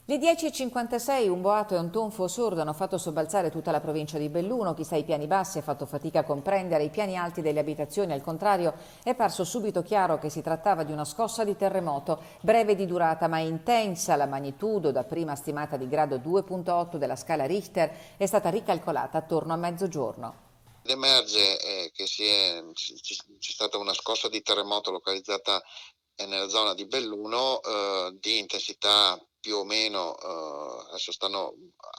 Le 10.56, un boato e un tonfo sordo hanno fatto sobbalzare tutta la provincia di Belluno. Chi sta ai piani bassi ha fatto fatica a comprendere i piani alti delle abitazioni. Al contrario, è parso subito chiaro che si trattava di una scossa di terremoto, breve di durata ma intensa. La magnitudo, dapprima stimata di grado 2,8 della scala Richter, è stata ricalcolata attorno a mezzogiorno. Emerge che c'è stata una scossa di terremoto localizzata nella zona di Belluno di intensità più o meno, adesso stanno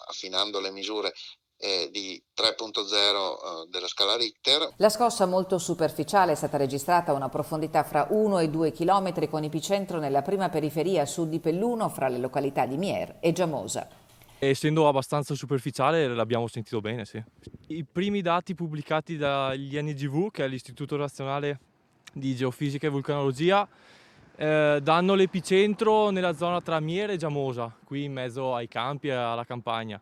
affinando le misure, di 3.0 della scala Richter. La scossa molto superficiale è stata registrata a una profondità fra 1 e 2 chilometri con epicentro nella prima periferia a sud di Pelluno fra le località di Mier e Giamosa. Essendo abbastanza superficiale l'abbiamo sentito bene, sì. I primi dati pubblicati dagli NGV, che è l'Istituto Nazionale di Geofisica e Vulcanologia, danno l'epicentro nella zona tra Miere e Giamosa, qui in mezzo ai campi e alla campagna.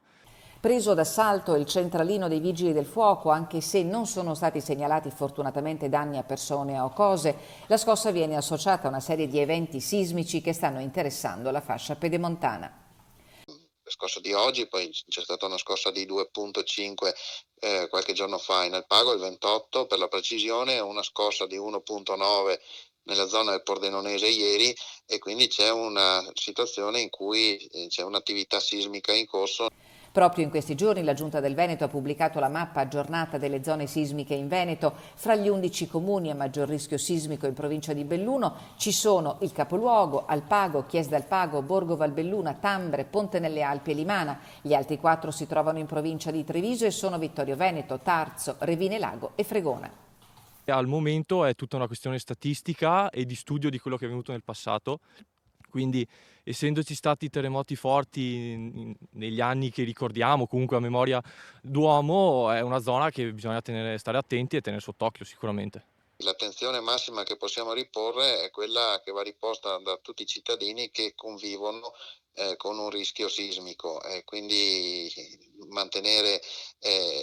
Preso d'assalto il centralino dei vigili del fuoco, anche se non sono stati segnalati fortunatamente danni a persone o cose, la scossa viene associata a una serie di eventi sismici che stanno interessando la fascia pedemontana. La scossa di oggi, poi c'è stata una scossa di 2.5 qualche giorno fa in Alpago, il 28 per la precisione, una scossa di 1.9 nella zona del Pordenonese ieri, e quindi c'è una situazione in cui c'è un'attività sismica in corso. Proprio in questi giorni la Giunta del Veneto ha pubblicato la mappa aggiornata delle zone sismiche in Veneto. Fra gli 11 comuni a maggior rischio sismico in provincia di Belluno ci sono il capoluogo, Alpago, Chies d'Alpago, Borgo Valbelluna, Tambre, Ponte nelle Alpi e Limana. Gli altri 4 si trovano in provincia di Treviso e sono Vittorio Veneto, Tarzo, Revine Lago e Fregona. Al momento è tutta una questione statistica e di studio di quello che è venuto nel passato, quindi essendoci stati terremoti forti negli anni che ricordiamo, comunque a memoria d'uomo, è una zona che bisogna stare attenti e tenere sott'occhio sicuramente. L'attenzione massima che possiamo riporre è quella che va riposta da tutti i cittadini che convivono con un rischio sismico, quindi mantenere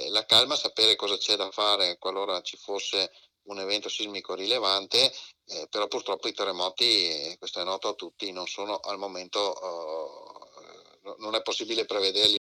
la calma, sapere cosa c'è da fare qualora ci fosse un evento sismico rilevante, però purtroppo i terremoti, questo è noto a tutti, non sono al momento, non è possibile prevederli.